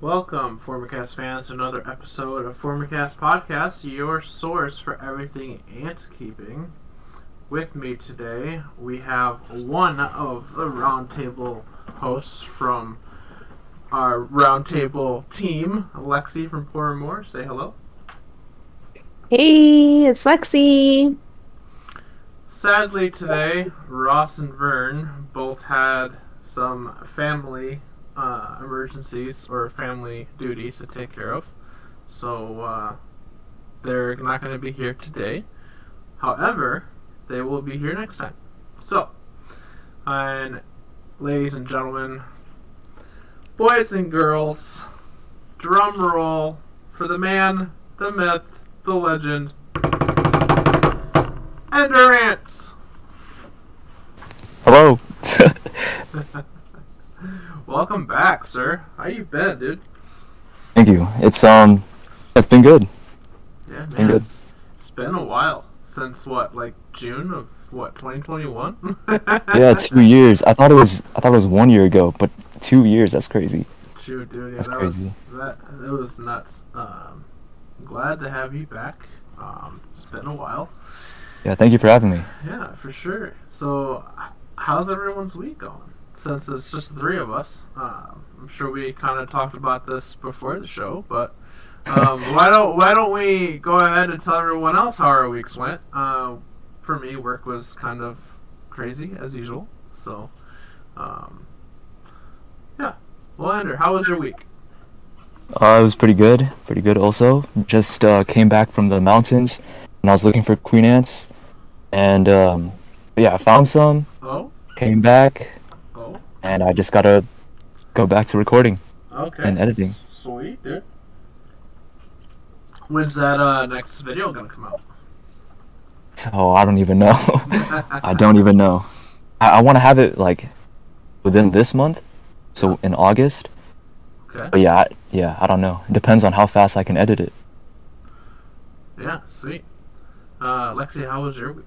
Welcome, Formicast fans, to another episode of Formicast Podcast, your source for everything ant keeping. With me today, we have one of the roundtable hosts from our roundtable team, Lexi from Poor and More. Say hello. Hey, it's Lexi. Sadly today, Ross and Vern both had some family emergencies or family duties to take care of. So they're not going to be here today. However, they will be here next time. So, and ladies and gentlemen, boys and girls, drum roll for the man, the myth, the legend, Ender Ants. Hello. Welcome back, sir. How you been, dude? Thank you. It's been good. Yeah, Been man. good. It's been a while since like June of 2021. Yeah, 2 years. I thought it was 1 year ago, but 2 years. That's crazy. Shoot, dude. Yeah, That's that crazy. was nuts. Glad to have you back. It's been a while. Yeah, thank you for having me. Yeah, for sure. So, how's everyone's week going? Since it's just the three of us, I'm sure we kind of talked about this before the show, but why don't we go ahead and tell everyone else how our weeks went? For me, work was kind of crazy as usual. So, yeah. Well, Ender, how was your week? It was pretty good. Pretty good also. Just came back from the mountains, and I was looking for queen ants, and yeah, I found some. Oh, Came back, oh, and I just gotta go back to recording okay. and editing. Sweet, dude. When's that next video gonna come out? Oh, I don't even know. I don't even know. I want to have it like within this month, so in August. Okay. But yeah, I don't know. It depends on how fast I can edit it. Yeah, sweet. Lexi, how was your week?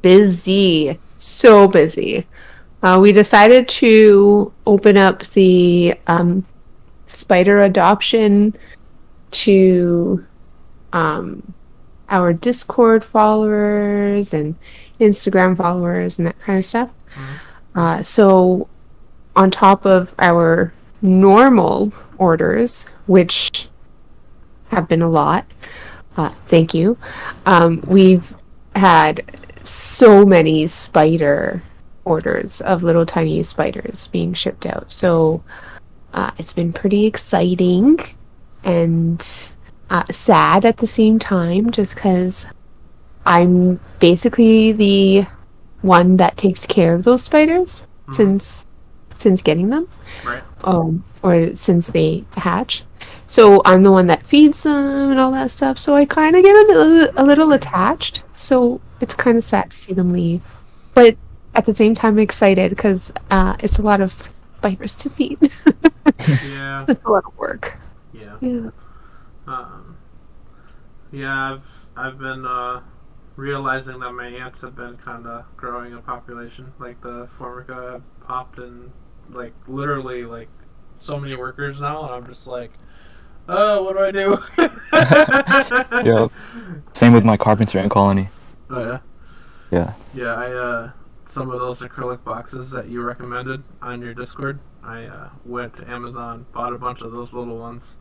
Busy. So busy. We decided to open up the spider adoption to our Discord followers and Instagram followers and that kind of stuff. Mm-hmm. So on top of our normal orders, which have been a lot, thank you, we've had so many spider orders of little tiny spiders being shipped out. So it's been pretty exciting and sad at the same time, just because I'm basically the one that takes care of those spiders since getting them, Right. or since they hatch. So I'm the one that feeds them and all that stuff. So I kind of get a little attached. So it's kind of sad to see them leave, but at the same time excited because it's a lot of spiders to feed. Yeah. It's a lot of work. Yeah. Yeah. Yeah. I've been realizing that my ants have been kind of growing in population. Like the Formica have popped in, like literally like so many workers now, and I'm just like, oh, what do I do? Yeah. Same with my carpenter ant colony. Oh yeah. Yeah. Yeah, I some of those acrylic boxes that you recommended on your Discord, I went to Amazon, bought a bunch of those little ones,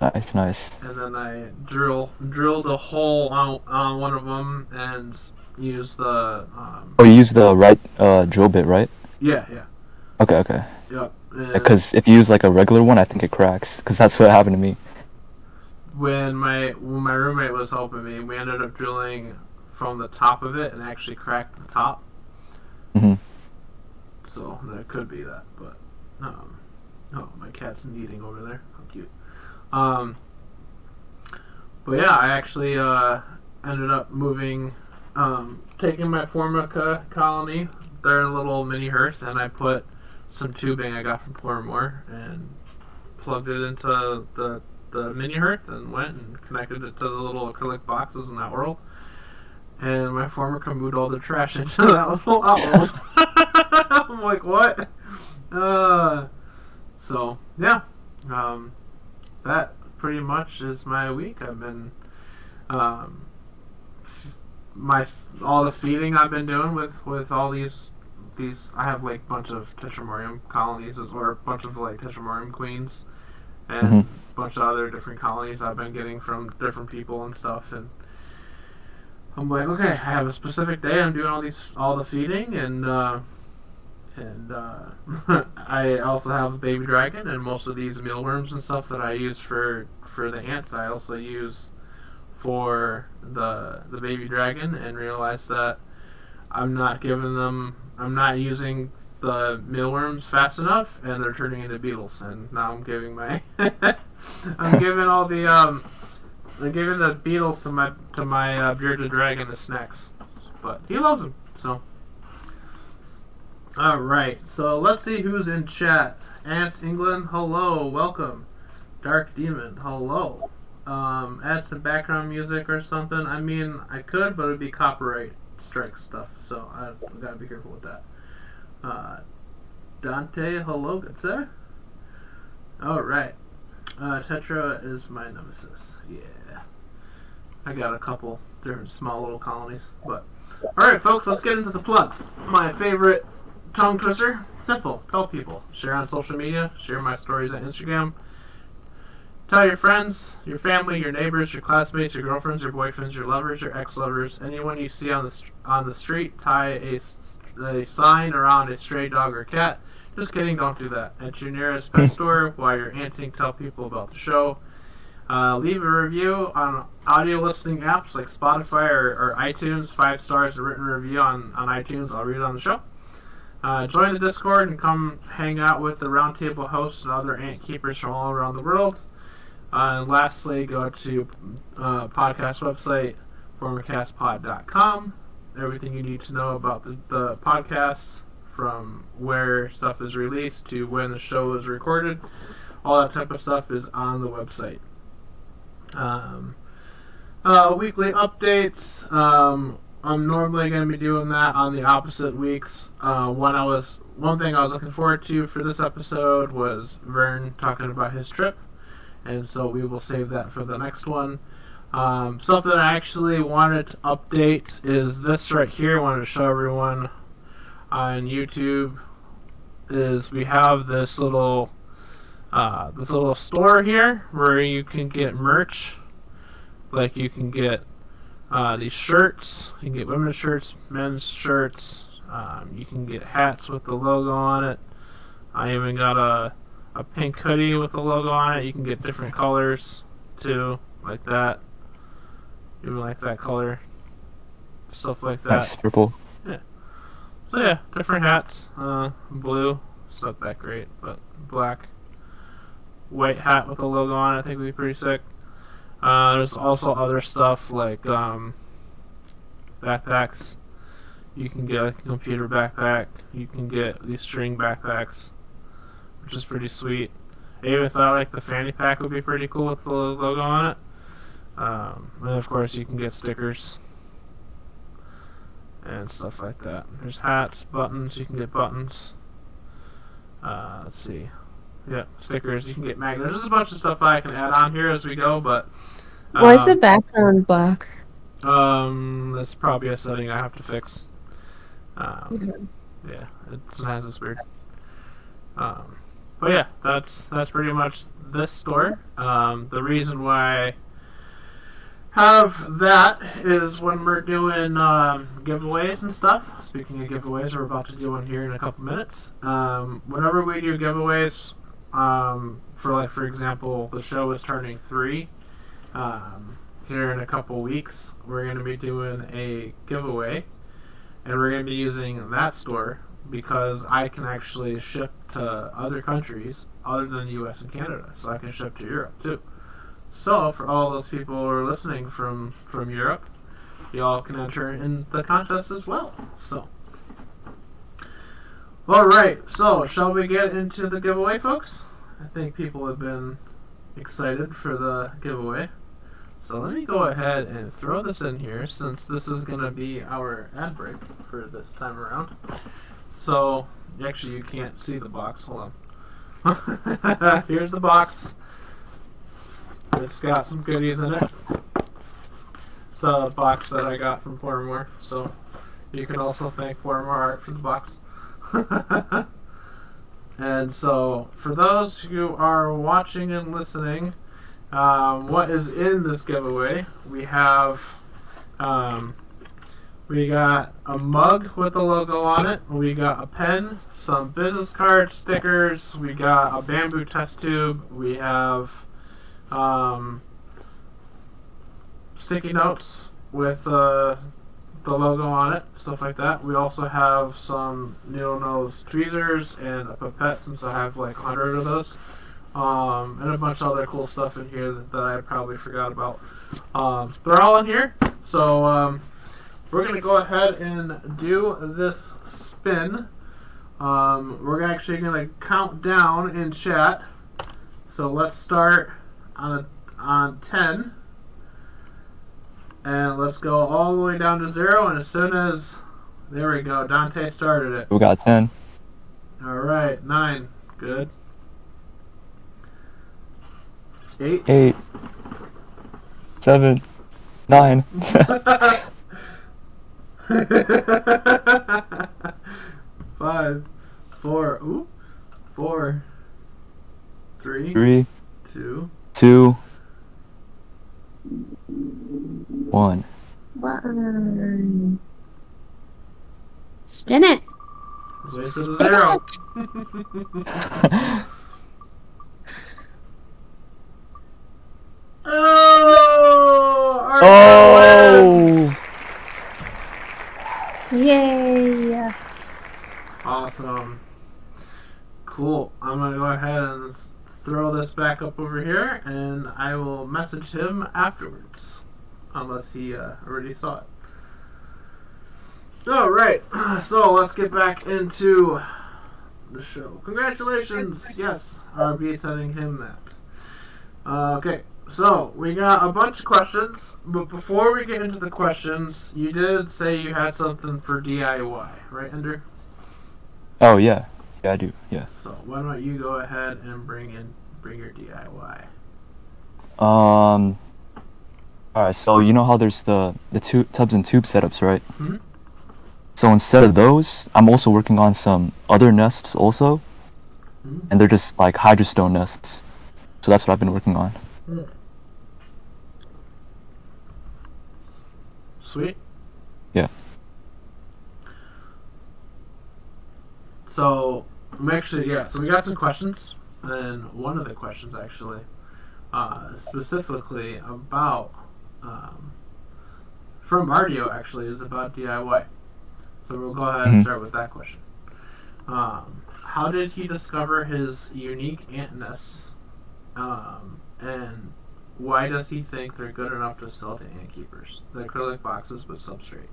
Nice. and then I drilled a hole out on one of them and used the Oh, you use the right drill bit, right? yeah. Okay. Yep. And Because if you use like a regular one, I think it cracks. Because that's what happened to me. when my roommate was helping me, we ended up drilling from the top of it and actually cracked the top. Hmm. So that could be that, but oh, my cat's kneading over there. How cute. But yeah, I actually ended up moving, taking my Formica colony. They're in a little mini hearth, and I put some tubing I got from Portmore and plugged it into the mini hearth and went and connected it to the little acrylic boxes in that world. And my Formica moved all the trash into that little outworld. I'm like, what? So yeah, that pretty much is my week. I've been all the feeding I've been doing with all these. I have like a bunch of Tetramorium colonies, or a bunch of like Tetramorium queens, and a bunch of other different colonies I've been getting from different people and stuff. And I'm like, okay, I have a specific day. I'm doing all the feeding, and I also have a baby dragon, and most of these mealworms and stuff that I use for the ants, I also use for the baby dragon, and realized that I'm not using the mealworms fast enough, and they're turning into beetles. And now I'm giving I'm giving the beetles to my bearded dragon as snacks, but he loves them. So, all right. So let's see who's in chat. Ants England, hello, welcome. Dark Demon, hello. Add some background music or something. I mean, I could, but it'd be copyright strike stuff, so I gotta be careful with that. Dante, hello, good sir. Alright. Tetra is my nemesis. Yeah. I got a couple different small little colonies, but alright folks, let's get into the plugs. My favorite tongue twister, simple, tell people. Share on social media, share my stories on Instagram. Tell your friends, your family, your neighbors, your classmates, your girlfriends, your boyfriends, your lovers, your ex-lovers, anyone you see on the street. Tie a sign around a stray dog or cat. Just kidding, don't do that. At your nearest pet store while you're anting, tell people about the show. Leave a review on audio listening apps like Spotify or iTunes. 5 stars, a written review on iTunes. I'll read it on the show. Join the Discord and come hang out with the roundtable hosts and other ant keepers from all around the world. And lastly, go to podcast website, formicastpod.com. Everything you need to know about the podcast, from where stuff is released to when the show is recorded, all that type of stuff is on the website. Weekly updates. I'm normally going to be doing that on the opposite weeks. One thing I was looking forward to for this episode was Vern talking about his trip. And so we will save that for the next one. Something I actually wanted to update is this right here. I wanted to show everyone on YouTube. Is we have this little store here where you can get merch. Like you can get these shirts. You can get women's shirts, men's shirts. You can get hats with the logo on it. I even got a pink hoodie with the logo on it. You can get different colors too, like that. Even like that color. Stuff like that. Nice, purple. Yeah. So yeah, different hats. Blue. It's not that great, but black. White hat with the logo on it, I think would be pretty sick. There's also other stuff like backpacks. You can get a computer backpack. You can get these string backpacks, which is pretty sweet. I even thought like the fanny pack would be pretty cool with the logo on it. And of course you can get stickers and stuff like that. There's hats, buttons, you can get buttons. Let's see. Yeah, stickers, you can get magnets. There's a bunch of stuff I can add on here as we go, but Why is the background black? That's probably a setting I have to fix. Yeah, sometimes it's weird. But yeah, that's pretty much this store. The reason why I have that is when we're doing giveaways and stuff. Speaking of giveaways, we're about to do one here in a couple minutes. Whenever we do giveaways, for example, the show is turning 3. Here in a couple weeks, we're going to be doing a giveaway, and we're going to be using that store because I can actually ship to other countries other than the US and Canada, so I can ship to Europe too. So for all those people who are listening from Europe, y'all can enter in the contest as well. So, alright, so shall we get into the giveaway, folks? I think people have been excited for the giveaway. So let me go ahead and throw this in here, since this is going to be our ad break for this time around. So, actually you can't see the box, hold on. Here's the box. It's got some goodies in it. It's a box that I got from Portmore, so you can also thank Portmore Art for the box. And so, for those who are watching and listening, what is in this giveaway? We have, we got a mug with the logo on it. We got a pen, some business cards, stickers. We got a bamboo test tube. We have sticky notes with the logo on it, stuff like that. We also have some needle nose tweezers and a pipette, since I have like 100 of those, and a bunch of other cool stuff in here that I probably forgot about. They're all in here, so we're gonna go ahead and do this spin. We're actually gonna count down in chat, so let's start on 10. And let's go all the way down to 0, and as soon as... There we go, Dante started it. We got 10. Alright, 9. Good. 8. 8. 7. 9. 5. 4. Ooh. 4. 3. 3. 2. 2. 1. One. Spin it. Let's wait for the 0. Oh! Our wins! Yay. Awesome. Cool. I'm going to go ahead and throw this back up over here, and I will message him afterwards. Unless he already saw it. Alright, so let's get back into the show. Congratulations! Yes, I'll be sending him that. Okay, so we got a bunch of questions, but before we get into the questions, you did say you had something for DIY, right, Ender? Oh, yeah. Yeah, I do. Yeah. So why don't you go ahead and bring your DIY. Alright, so you know how there's the tubs and tube setups, right? Mm-hmm. So instead of those, I'm also working on some other nests also. Mm-hmm. And they're just like hydrostone nests. So that's what I've been working on. Sweet. Yeah. So so we got some questions, and one of the questions actually, specifically about, from Mardio actually, is about DIY. So we'll go ahead and start with that question. How did he discover his unique ant nests, and why does he think they're good enough to sell to ant keepers? The acrylic boxes with substrate.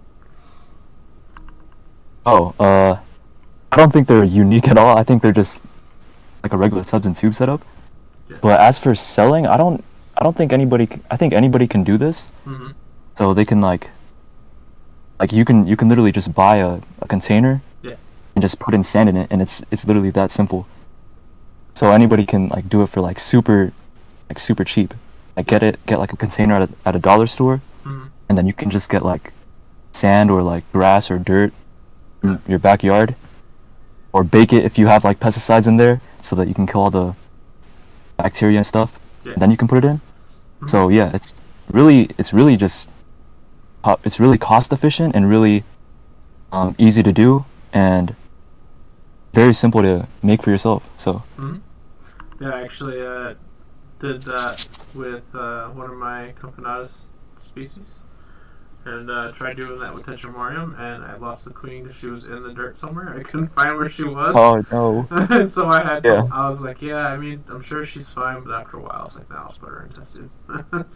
I don't think they're unique at all. I think they're just like a regular tubs and tube setup. Yeah. But as for selling, I don't think anybody. I think anybody can do this. Mm-hmm. So they can like you can literally just buy a container. Yeah. And just put in sand in it, and it's literally that simple. So anybody can like do it for like super cheap. Like get like a container at a dollar store, Mm-hmm. and then you can just get like sand or like grass or dirt in your backyard, or bake it if you have like pesticides in there, so that you can kill all the bacteria and stuff. Yeah. And then you can put it in. Mm-hmm. So yeah, it's really cost efficient and really easy to do and very simple to make for yourself. So Mm-hmm. Yeah, I actually did that with one of my Camponatus species, and tried doing that with Tetramorium, and I lost the queen because she was in the dirt somewhere. I couldn't find where she was. oh no. So I had to, Yeah. I was like, yeah, I mean, I'm sure she's fine, but after a while, I was like, no, I'll put her in test tube.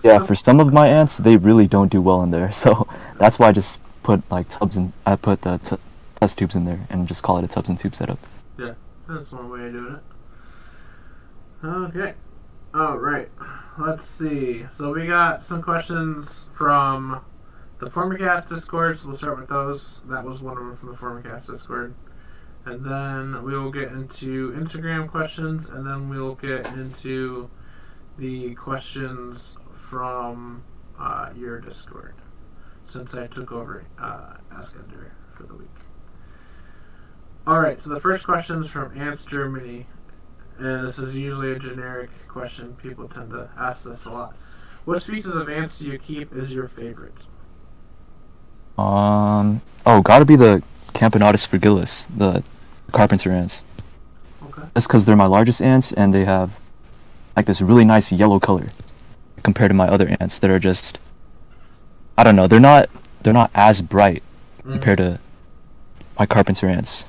Yeah, for some of my ants, they really don't do well in there. So that's why I just put like I put the test tubes in there and just call it a tubs and tube setup. Yeah, that's one way of doing it. Okay. Alright. Let's see. So we got some questions from the Formicast Discord, so we'll start with those. That was one of them from the Formicast Discord. and then we will get into Instagram questions, and then we'll get into the questions from your Discord, since I took over Ask Ender for the week. Alright, so the first question is from Ants Germany, and this is usually a generic question. People tend to ask this a lot. What species of ants do you keep is your favorite? Gotta be the Camponotus fragilis, the carpenter ants. Okay. That's because they're my largest ants, and they have like this really nice yellow color compared to my other ants that are just, I don't know, they're not as bright compared to my carpenter ants.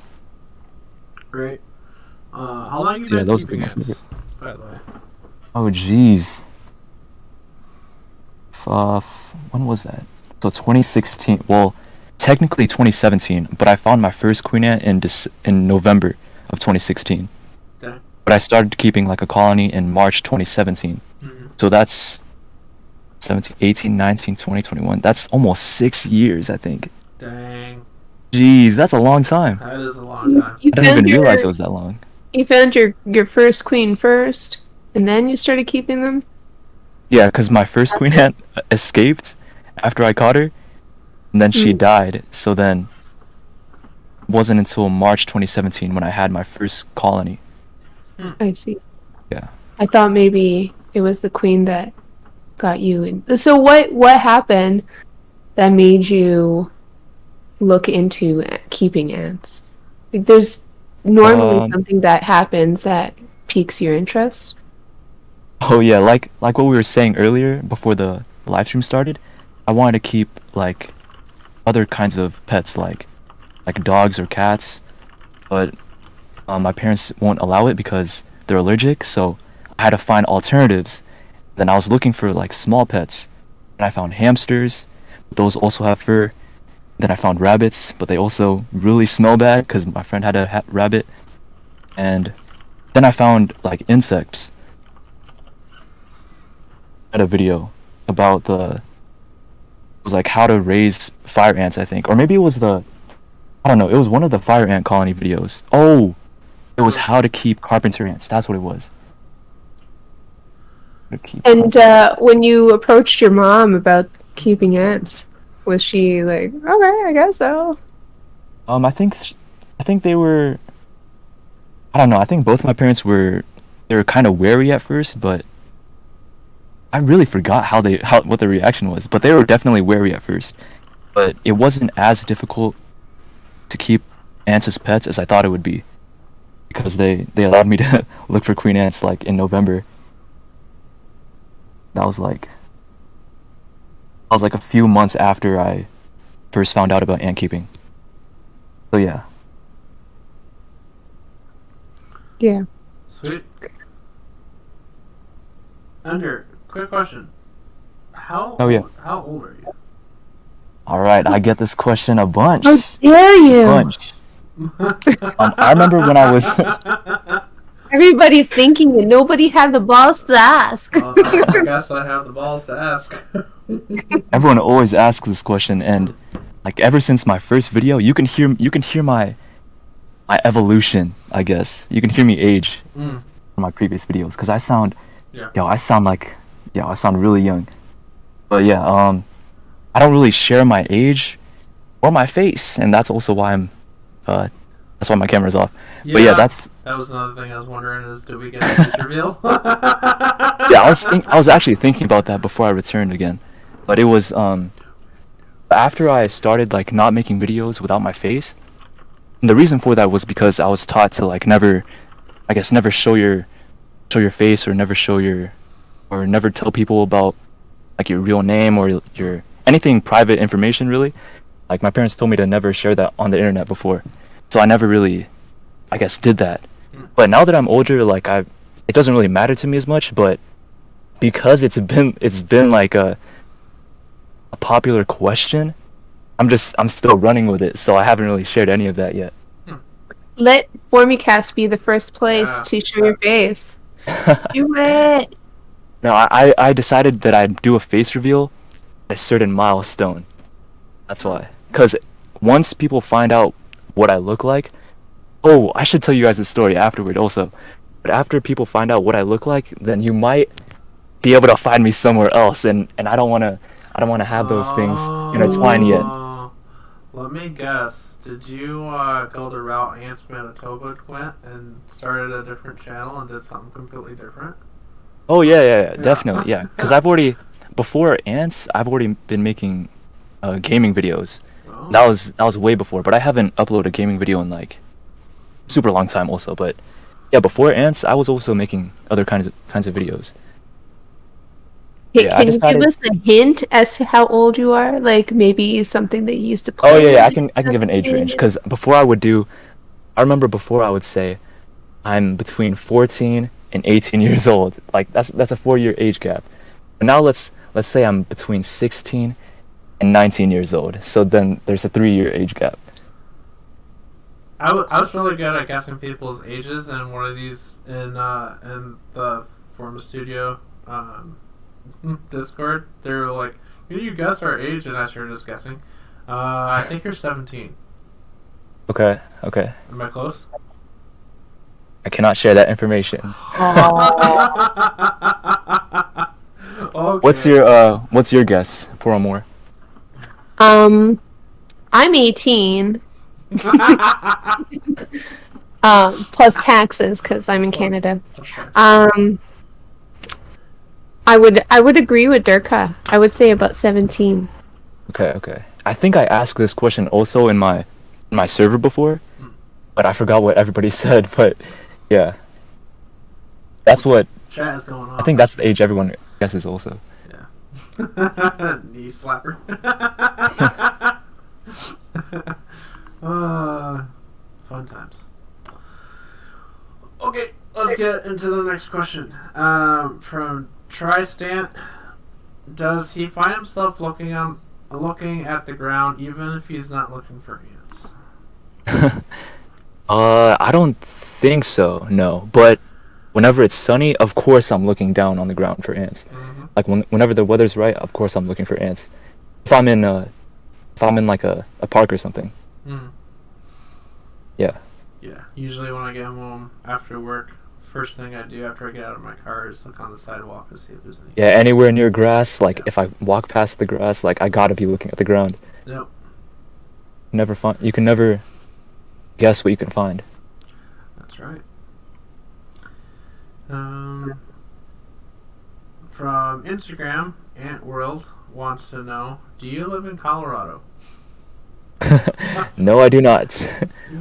Right. How long have you been those keeping are my ants, by the way? Oh jeez. When was that? So 2016. Well, technically 2017, but I found my first queen ant in November of 2016. Okay. But I started keeping like a colony in March 2017. Mm-hmm. So that's 17, 18, 19, 20, 21. That's almost 6 years, I think. Dang. Jeez, that's a long time. That is a long time. I didn't even realize it was that long. You found your first queen first, and then you started keeping them? Yeah, because my first queen ant escaped after I caught her, and then she died. So then it wasn't until March 2017 when I had my first colony. I see. Yeah. I thought maybe it was the queen that got you in. So what happened that made you look into keeping ants? Like, there's normally something that happens that piques your interest. Oh yeah, like what we were saying earlier before the live stream started, I wanted to keep like other kinds of pets like dogs or cats, but my parents won't allow it because they're allergic, so I had to find alternatives. Then I was looking for like small pets, and I found hamsters. Those also have fur. Then I found rabbits, but they also really smell bad because my friend had a rabbit. And then I found like insects. I had a video about it was like how to raise fire ants, I think, or maybe it was I don't know, it was one of the fire ant colony videos. Oh, it was how to keep carpenter ants. That's what it was. And when you approached your mom about keeping ants, was she like, okay, I guess so? I think they were. I don't know. I think both my parents were. They were kind of wary at first, but I really forgot what the reaction was. But they were definitely wary at first. But it wasn't as difficult to keep ants as pets as I thought it would be, because they allowed me to look for queen ants like in November. That was like a few months after I first found out about ant keeping. So yeah. Yeah. Sweet. Under, quick question. How old are you? Alright, I get this question a bunch. How dare you? Bunch. I remember when I was... Everybody's thinking that nobody had the balls to ask. I guess I have the balls to ask. Everyone always asks this question, and like ever since my first video, you can hear my evolution, I guess. You can hear me age from my previous videos, because I sound really young. But yeah, I don't really share my age or my face, and that's also why that's why my camera's off. Yeah, but yeah, that was another thing I was wondering is, did we get a face reveal? Yeah, I was actually thinking about that before I returned again. But it was after I started like not making videos without my face. And the reason for that was because I was taught to like never show your face, or never tell people about like your real name or your anything private information, really. Like my parents told me to never share that on the internet before. So I never really, I guess, did that. But now that I'm older, like it doesn't really matter to me as much, but because it's been like a popular question, I'm still running with it, so I haven't really shared any of that yet. Let Formicast be the first place to show your face. Do it! No, I decided that I'd do a face reveal at a certain milestone. That's why. Because once people find out what I look like, Oh, I should tell you guys a story afterward also. But after people find out what I look like, then you might be able to find me somewhere else, and I don't wanna have those things intertwined yet. Let me guess. Did you go the route Ants Manitoba went and started a different channel and did something completely different? Oh yeah, definitely, yeah. Because before Ants, I've already been making gaming videos. Oh. That was way before, but I haven't uploaded a gaming video in like super long time also. But yeah, before Ants, I was also making other kinds of videos. Hey, Yeah, I can you give decided. us a hint as to how old you are? Like maybe something that you used to Oh play yeah, as I can a give an age range. kid? Because I remember before I would say I'm between 14 and 18 years old. Like that's a 4-year age gap. But now let's say I'm between 16 and 19 years old. So then there's a 3-year age gap. I was really good at guessing people's ages in one of these in the Forma Studio Discord. They were like, "Can you guess our age?" And I started just guessing. I think you're 17. Okay. Am I close? I cannot share that information. Okay. What's your guess, Poor more? I'm 18. Plus taxes because I'm in Canada. I would agree with Durka. I would say about 17. Okay. I think I asked this question also in my server before, but I forgot what everybody said. But yeah, that's what Chat is going on. I think. That's the age everyone guesses also. Yeah. Knee slapper. Fun times. Okay, let's get into the next question. From Tristant, does he find himself looking at the ground even if he's not looking for ants? I don't think so. No, but whenever it's sunny, of course I'm looking down on the ground for ants. Mm-hmm. Like whenever the weather's right, of course I'm looking for ants. If I'm in like a park or something. Mm. Yeah. Yeah. Usually when I get home after work, first thing I do after I get out of my car is look on the sidewalk to see if there's any. Yeah, anywhere near grass, like Yeah. if I walk past the grass, like I gotta be looking at the ground. Yep. You can never guess what you can find. That's right. From Instagram, Ant World wants to know: do you live in Colorado? No, I do not.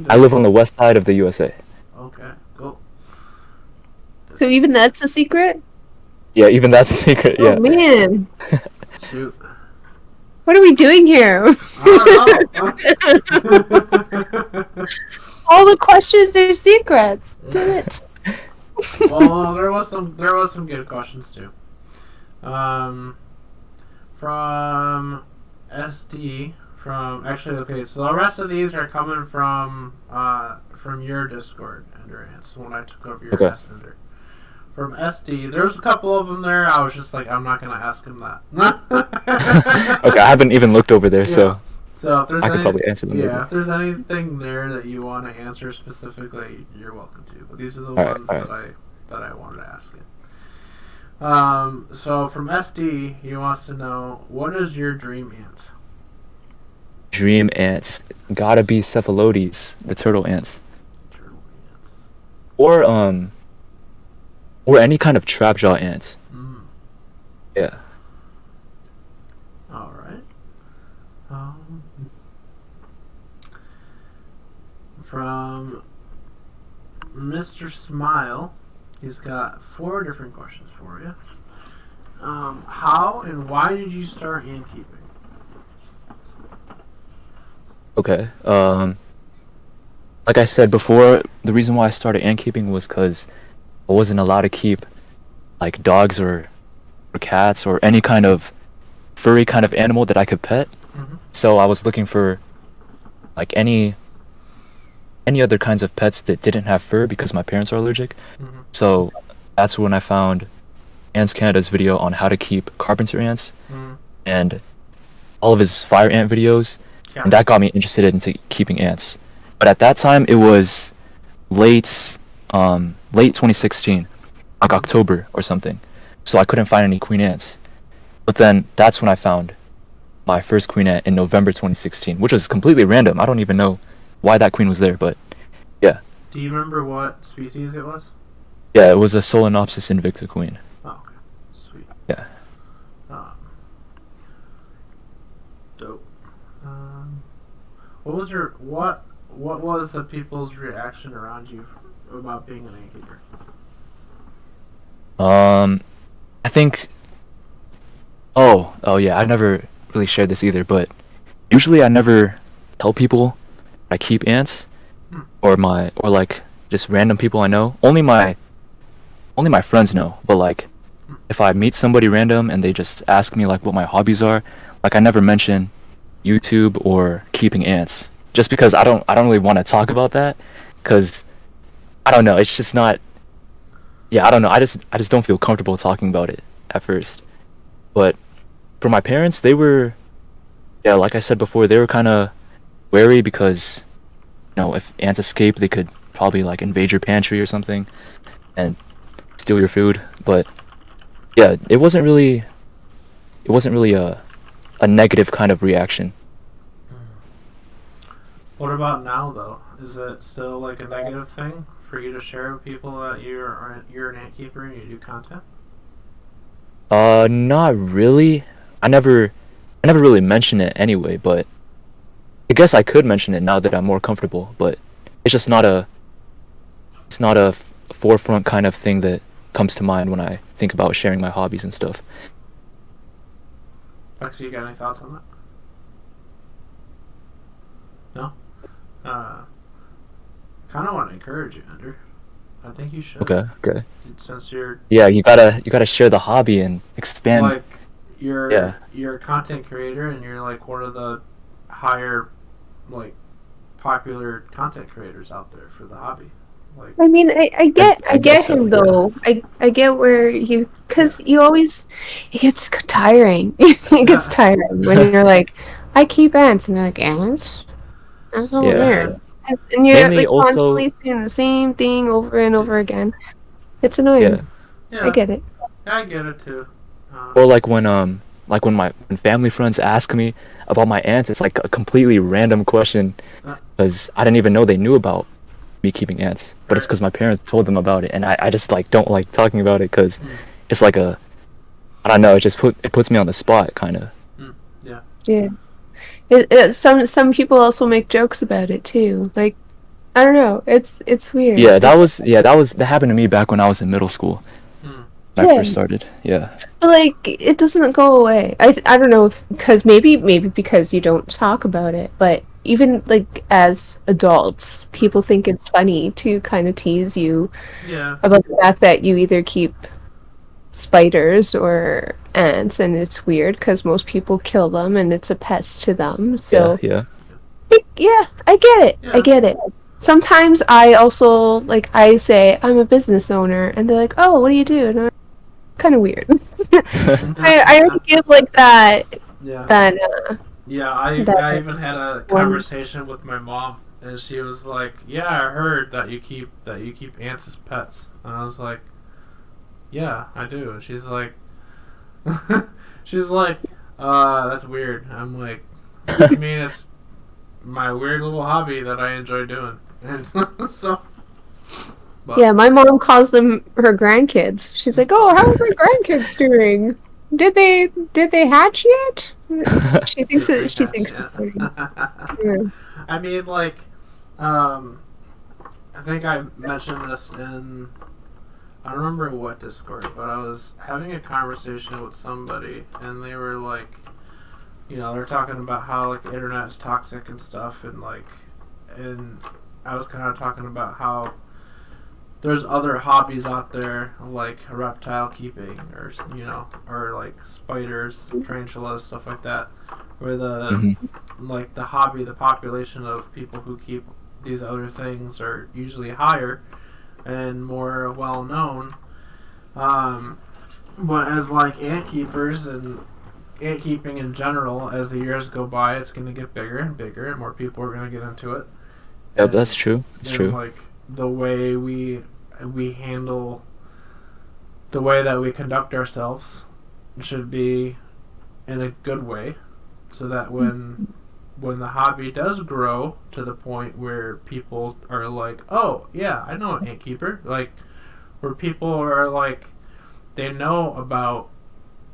I live on the west side of the USA. Okay, cool. So even that's a secret? Yeah, even that's a secret. Yeah. Oh man, Shoot. what are we doing here? All the questions are secrets. Damn it. Well, there was some good questions too. From SD. So the rest of these are coming from your Discord, Endurance, when I took over your messenger. From SD, there's a couple of them there. I was just like, I'm not gonna ask him that. Okay, I haven't even looked over there, so if there's I could probably answer them. if there's anything there that you want to answer specifically, you're welcome to. But these are the ones that I wanted to ask it. So from SD, he wants to know, what is your dream ant? Dream ants gotta be cephalotes, the turtle ants, Turtle ants. or any kind of trapjaw ants. Mm. Yeah. All right. From Mr. Smile, he's got 4 different questions for you. How and why did you start ant keeping? Okay. Like I said before, the reason why I started ant keeping was because I wasn't allowed to keep like dogs or cats or any kind of furry kind of animal that I could pet. Mm-hmm. So I was looking for like any other kinds of pets that didn't have fur because my parents are allergic. Mm-hmm. So that's when I found Ants Canada's video on how to keep carpenter ants and all of his fire ant videos. Yeah. And that got me interested into keeping ants. But at that time, it was late 2016, like October or something. So I couldn't find any queen ants. But then that's when I found my first queen ant in November 2016, which was completely random. I don't even know why that queen was there, but yeah. Do you remember what species it was? Yeah, it was a Solenopsis invicta queen. Oh, okay. Sweet. Yeah. Dope. What was the people's reaction around you about being an ant keeper? I think. Oh yeah. I never really shared this either, but usually I never tell people I keep ants, or like just random people I know. Only my friends know. But like, if I meet somebody random and they just ask me like what my hobbies are, like I never mention YouTube or keeping ants, just because I don't really want to talk about that, because I don't know. It's just not. Yeah, I don't know. I just don't feel comfortable talking about it at first. But for my parents, they were, yeah, like I said before, they were kind of wary because, if ants escape, they could probably like invade your pantry or something and steal your food. But yeah, it wasn't really a negative kind of reaction. What about now, though? Is it still like a negative thing for you to share with people that you're an ant keeper and you do content? Not really. I never really mention it anyway, but I guess I could mention it now that I'm more comfortable, but it's just not a forefront kind of thing that comes to mind when I think about sharing my hobbies and stuff. Lexi, you got any thoughts on that? No? Kind of want to encourage you, Andrew. I think you should. Okay. Since you're... Yeah, you gotta share the hobby and expand. Like, you're a content creator and you're like one of the higher, like, popular content creators out there for the hobby. Like, I mean, I get so, him though. I get where because you always, it gets tiring. It gets tiring when you're like, I keep ants, and you're like, ants? That's so weird. And you're Mainly like also, constantly saying the same thing over and over again. It's annoying. Yeah, I get it. I get it too. or like when family friends ask me about my ants, it's like a completely random question because I didn't even know they knew about me keeping ants, but it's because my parents told them about it, and I just like don't like talking about it because it's like I don't know, it puts me on the spot kind of. Yeah. Some people also make jokes about it too. Like, I don't know. It's weird. Yeah, that happened to me back when I was in middle school. When I first started. Yeah. But like, it doesn't go away. I don't know because maybe because you don't talk about it, but even like as adults, people think it's funny to kind of tease you about the fact that you either keep spiders or ants, and it's weird because most people kill them and it's a pest to them. So yeah. I get it. I get it. Sometimes I also I say I'm a business owner, and they're like, "Oh, what do you do?" And I'm kind of weird. I already give like that. I even had a conversation with my mom, and she was like, "Yeah, I heard that you keep ants as pets," and I was like, "Yeah, I do." And she's like, that's weird." I'm like, "I mean, it's my weird little hobby that I enjoy doing," and so. But. Yeah, my mom calls them her grandkids. She's like, "Oh, how are my grandkids doing? Did they hatch yet?" She thinks it's funny. Yeah. I mean, I think I mentioned this in, I don't remember what Discord, but I was having a conversation with somebody, and they were like, they're talking about how the internet is toxic and stuff, and I was kind of talking about how there's other hobbies out there like reptile keeping or like spiders, tarantulas, stuff like that, where the the population of people who keep these other things are usually higher and more well known. But as ant keepers and ant keeping in general, as the years go by, it's going to get bigger and bigger, and more people are going to get into it. Yeah, that's true. It's true. the way we handle, the way that we conduct ourselves should be in a good way, so that when the hobby does grow to the point where people are like, oh yeah, I know an ant keeper, like where people are like, they know about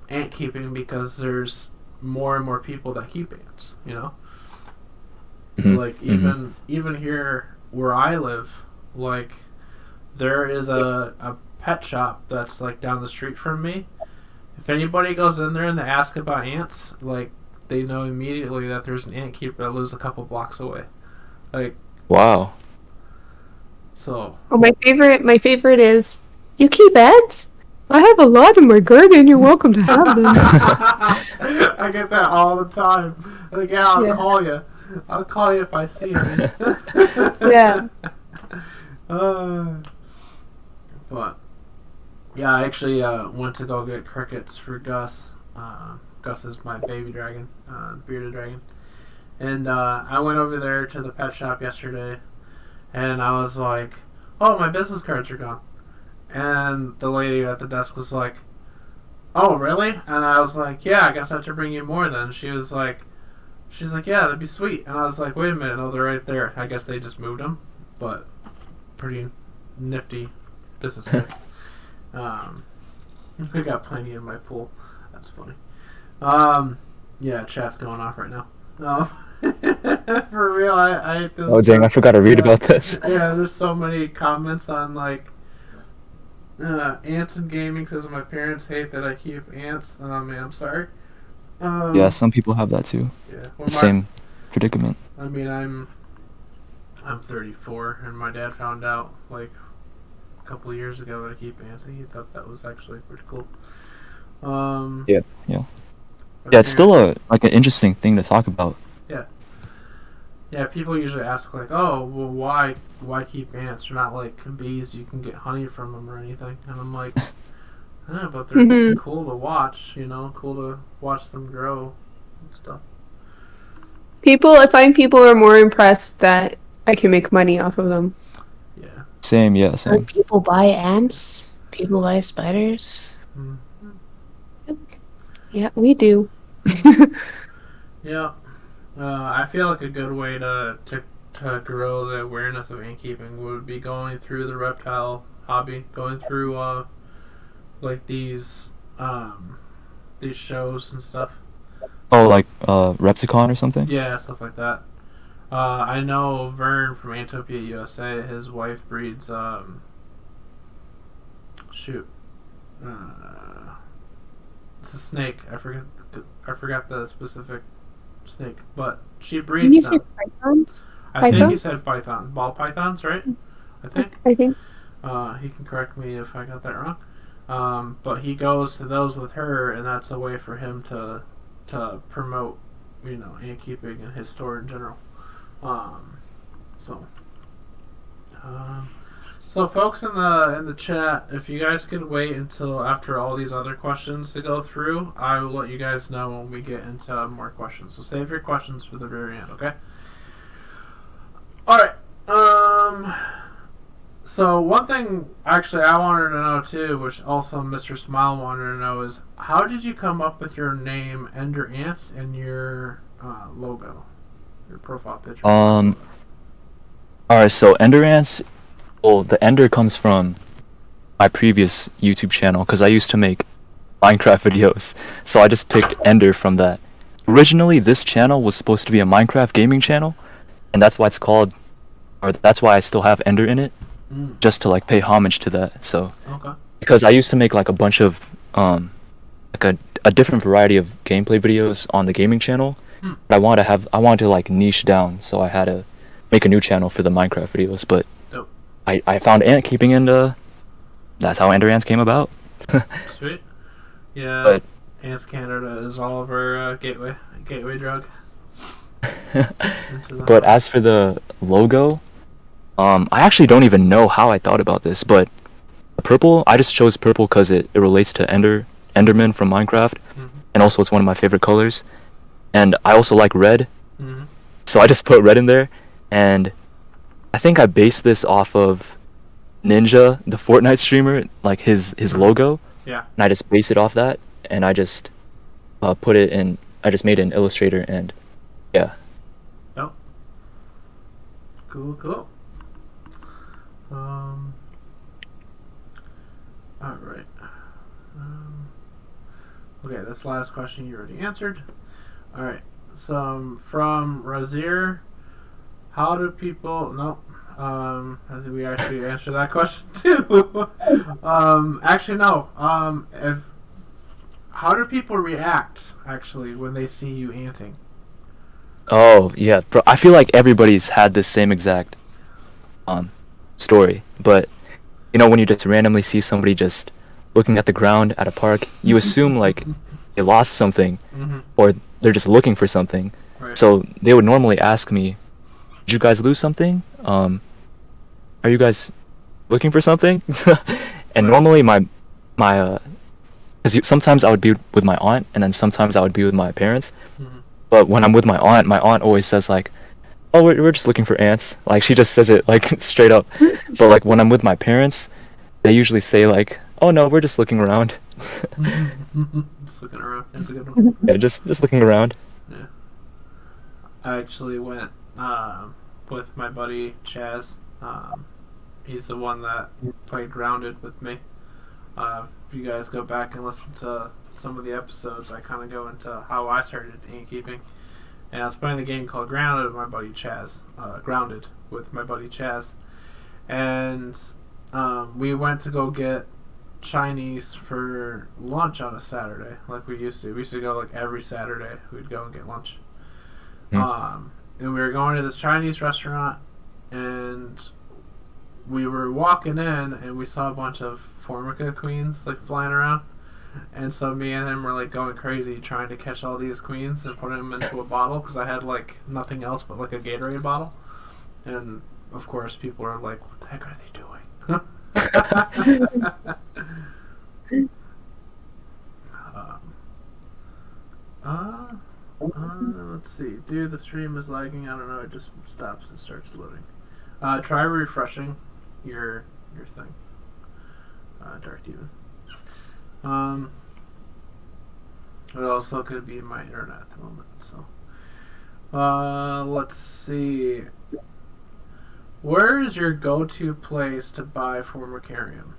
ant keeping because there's more and more people that keep ants, you know. Like even here where I live, like there is a pet shop that's like down the street from me. If anybody goes in there and they ask about ants, like they know immediately that there's an ant keeper that lives a couple blocks away. Like, wow. So. Oh, my favorite is, you keep ants? I have a lot in my garden. You're welcome to have them. I get that all the time. Like, yeah, I'll call you. I'll call you if I see you. Yeah. But yeah, I actually went to go get crickets for Gus. Gus is my baby dragon, bearded dragon. And I went over there to the pet shop yesterday, and I was like, oh, my business cards are gone. And the lady at the desk was like, oh, really? And I was like, yeah, I guess I have to bring you more then. She's like, yeah, that'd be sweet. And I was like, wait a minute, no, they're right there. I guess they just moved them, but pretty nifty business cards. We got plenty in my pool. That's funny. Yeah, chat's going off right now. No. For real, I hate this. Oh dang, I forgot to read about this. Yeah, there's so many comments on like ants and gaming says my parents hate that I keep ants. Oh man, I'm sorry. Yeah, some people have that too. Yeah, well, same predicament. I mean, I'm 34, and my dad found out like a couple of years ago that I keep ants, and he thought that was actually pretty cool. Yeah. Yeah, it's still an interesting thing to talk about. Yeah, people usually ask like, "Oh, well, why keep ants? They're not like bees. You can get honey from them or anything." And I'm like, "Yeah, but they're cool to watch. You know, cool to watch them grow and stuff." I find people are more impressed that I can make money off of them. Yeah. Same. People buy ants. People buy spiders. Mm-hmm. Yeah, we do. Yeah. I feel like a good way to grow the awareness of ant keeping would be going through the reptile hobby, going through like these shows and stuff. Oh, like Repsicon or something? Yeah, stuff like that. I know Vern from Antopia USA. His wife breeds it's a snake. I forgot the specific snake, but she breeds You them. said pythons? I think he said python. Ball pythons, right? I think. He can correct me if I got that wrong. But he goes to those with her, and that's a way for him to promote, ant keeping in his store in general. So folks in the chat, if you guys could wait until after all these other questions to go through, I will let you guys know when we get into more questions. So save your questions for the very end, okay? Alright. So one thing actually I wanted to know too, which also Mr. Smile wanted to know, is how did you come up with your name Ender Ants in your logo? Your profile picture. Alright, so Ender Ants, well, the Ender comes from my previous YouTube channel, because I used to make Minecraft videos, so I just picked Ender from that. Originally, this channel was supposed to be a Minecraft gaming channel, and that's why it's called, or that's why I still have Ender in it, just to like pay homage to that. So, because I used to make like a bunch of, like a different variety of gameplay videos on the gaming channel, but I wanted to like niche down, so I had to make a new channel for the Minecraft videos, but I found ant keeping, and that's how Ender Ants came about. Sweet. Yeah, but Ants Canada is all of our gateway drug. But as for the logo, I actually don't even know how I thought about this, but purple, I just chose purple because it relates to Enderman from Minecraft, and also it's one of my favorite colors. And I also like red, so I just put red in there, and I think I based this off of Ninja, the Fortnite streamer, like his logo, Yeah. and I just base it off that, and I just put it in. I just made it in Illustrator, and yeah. Oh. Cool. All right. Okay, this last question you already answered. All right. So from Razir, how do people? No. I think we actually answered that question too. Actually, no. How do people react actually when they see you anting? Oh yeah, bro. I feel like everybody's had this same exact story, but when you just randomly see somebody just looking at the ground at a park, you assume like they lost something, Mm-hmm. or they're just looking for something. Right. So they would normally ask me, "Did you guys lose something? Are you guys looking for something?" And normally because sometimes I would be with my aunt, and then sometimes I would be with my parents. Mm-hmm. But when I'm with my aunt always says like, "Oh, we're just looking for ants." Like she just says it like straight up. But like when I'm with my parents, they usually say like, "Oh no, we're just looking around." Just looking around. That's a good one. Yeah, just looking around. Yeah. I actually went with my buddy Chaz. He's the one that played Grounded with me. If you guys go back and listen to some of the episodes, I kind of go into how I started innkeeping. And I was playing the game called Grounded with my buddy Chaz. Grounded with my buddy Chaz. And we went to go get Chinese for lunch on a Saturday, like we used to. We used to go like every Saturday. We'd go and get lunch. And we were going to this Chinese restaurant, and we were walking in, and we saw a bunch of Formica queens like flying around. And so me and him were like going crazy trying to catch all these queens and put them into a bottle, because I had like nothing else but like a Gatorade bottle. And of course people are like, what the heck are they doing? Let's see. Dude, the stream is lagging. I don't know. It just stops and starts loading. Try refreshing your thing. Dark Demon. It also could be my internet at the moment. So, let's see. Where is your go-to place to buy Formicarium?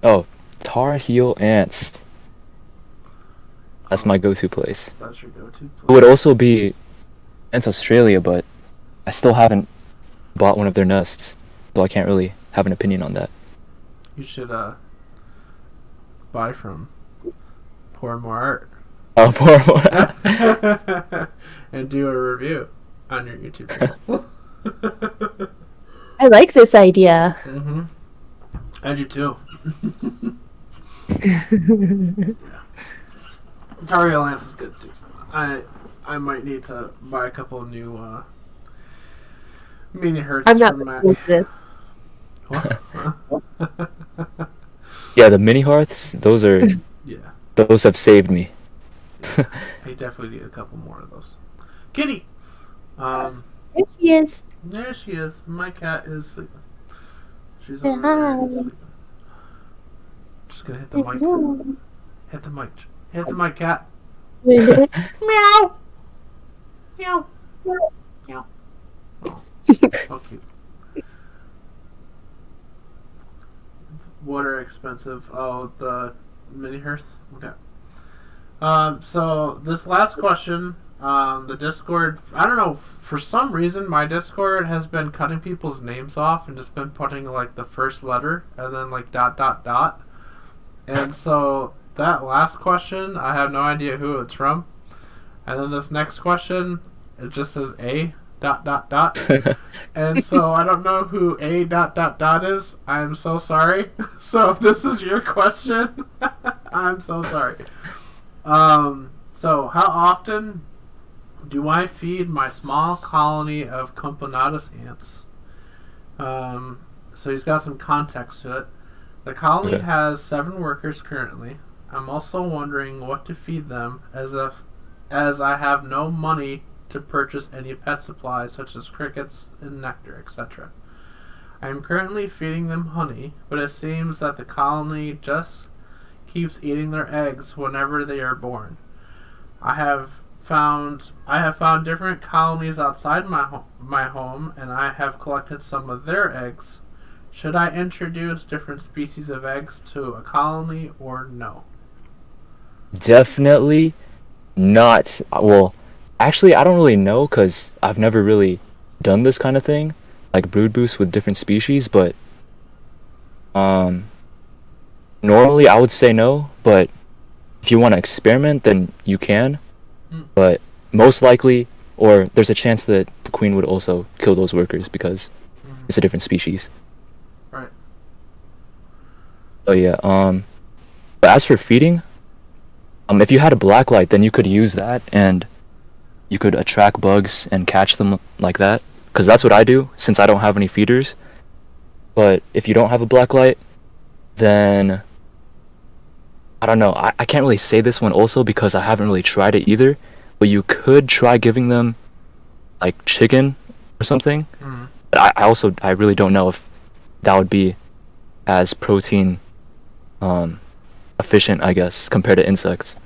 Oh, Tar Heel Ants. That's my go-to place. That's your go-to place. It would also be Ants Australia, but I still haven't bought one of their nests, so I can't really have an opinion on that. You should buy from Pour More Art. Oh, poor more. And do a review on your YouTube channel. I like this idea. Mm-hmm. I do too. Tar Heel Ants is good too. I might need to buy a couple of new mini hertz I'm not from Mac. with this. What? Yeah, the mini hearths, those Yeah, have saved me. I definitely need a couple more of those. Kitty! There she is. There she is. My cat is sleeping. She's Say over there hi. sleeping. Just gonna hit the mic. Hit the mic. Hit the mic, cat. Meow! Meow! Meow. Oh, so cute. What are expensive? Oh, the mini hearth? Okay. So this last question, the Discord, I don't know, for some reason my Discord has been cutting people's names off and just been putting like the first letter and then like ... And so that last question, I have no idea who it's from. And then this next question, it just says A ... And so I don't know who A ... is. I'm so sorry. So if this is your question, I'm so sorry. So how often do I feed my small colony of Camponatus ants? So he's got some context to it. The colony has 7 workers currently. I'm also wondering what to feed them, as I have no money to purchase any pet supplies such as crickets and nectar, etc. I am currently feeding them honey, but it seems that the colony just keeps eating their eggs whenever they are born. I have found different colonies outside my home, and I have collected some of their eggs. Should I introduce different species of eggs to a colony or no? Definitely not. Well, actually, I don't really know because I've never really done this kind of thing, like brood boosts with different species. But um, normally I would say no. But if you want to experiment, then you can. Mm. But most likely, or there's a chance that the queen would also kill those workers because it's a different species. Right. Oh yeah. But as for feeding, if you had a black light, then you could use that and you could attract bugs and catch them like that. Because that's what I do since I don't have any feeders. But if you don't have a black light, then I don't know. I can't really say this one also because I haven't really tried it either. But you could try giving them like chicken or something. Mm. But I really don't know if that would be as protein efficient, I guess, compared to insects.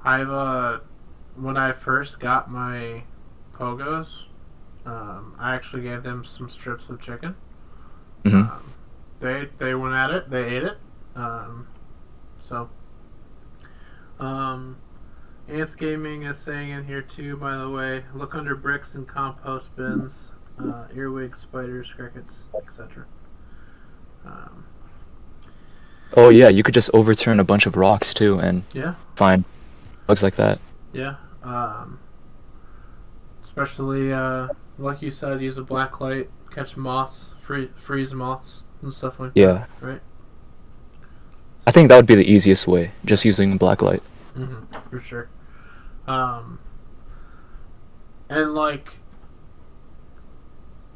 When I first got my pogos, I actually gave them some strips of chicken. Hmm. They went at it. They ate it. So, Ants Gaming is saying in here too. By the way, look under bricks and compost bins, earwigs, spiders, crickets, etc. Oh yeah, you could just overturn a bunch of rocks too and Yeah. find bugs like that. Yeah. Especially, like you said, use a black light, catch moths, freeze moths, and stuff like Yeah. that. Right? I think that would be the easiest way, just using black light. For sure. And like,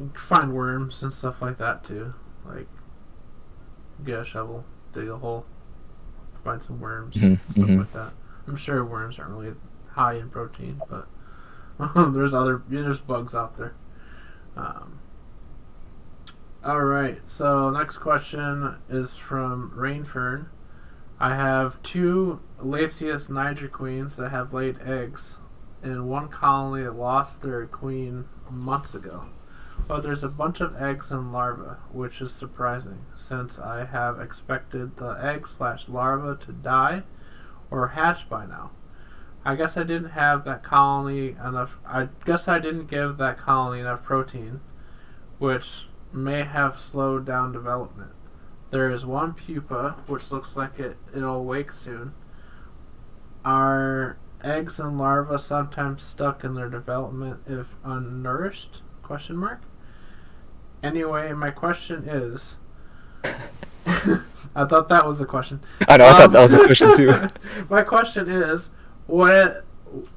you can find worms and stuff like that too. Like, get a shovel, dig a hole, find some worms, Mhm, stuff mhm. like that. I'm sure worms aren't really high in protein, but there's bugs out there. Alright, so next question is from Rainfern. I have 2 Lasius niger queens that have laid eggs, and one colony that lost their queen months ago. But there's a bunch of eggs and larvae, which is surprising, since I have expected the egg/larva to die or hatch by now. I guess I didn't have that colony enough. I guess I didn't give that colony enough protein, which may have slowed down development. There is one pupa, which looks like it'll wake soon. Are eggs and larvae sometimes stuck in their development if unnourished? Question mark. Anyway, my question is. I thought that was the question. I know, I thought that was a question too. My question is, would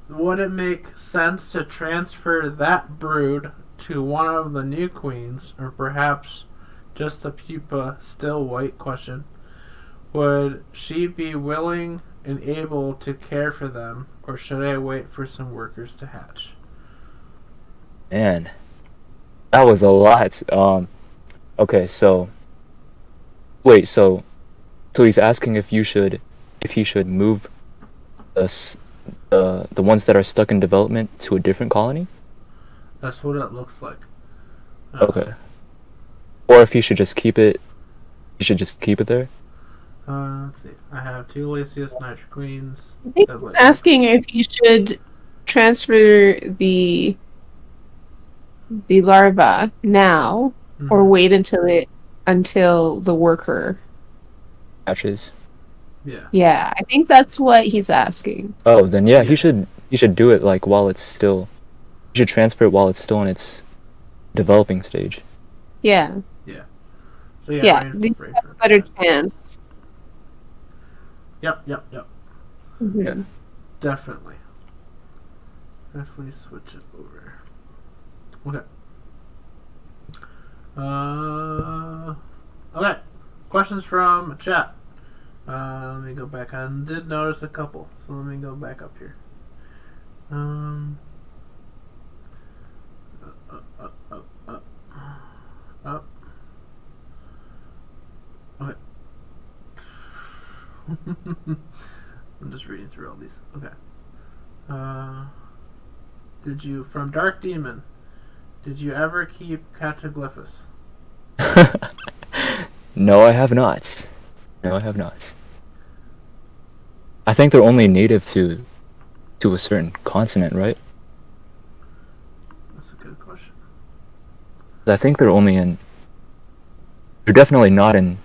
it make sense to transfer that brood to one of the new queens, or perhaps just the pupa still white? Question. Would she be willing and able to care for them, or should I wait for some workers to hatch? Man, that was a lot. Okay, so wait, so he's asking if he should move the ones that are stuck in development to a different colony? That's what it looks like. Okay. Or if he should just keep it there? Let's see. I have 2 Lasius niger queens. I think he's asking if you should transfer the larva now or wait until the worker Hatches. Yeah. Yeah, I think that's what he's asking. Oh, then yeah, he should do it like while it's still. He should transfer it while it's still in its developing stage. Yeah. So Yeah, they have a better chance. Yep. Mhm. Yeah. Definitely switch it over. Okay. Okay. Questions from chat. Let me go back. I did notice a couple, so let me go back up here. Up. I'm just reading through all these. Okay. Did you, from Dark Demon, did you ever keep Cataglyphus? No, I have not. No, I have not. I think they're only native to a certain continent, right? That's a good question. I think they're only in. They're definitely not in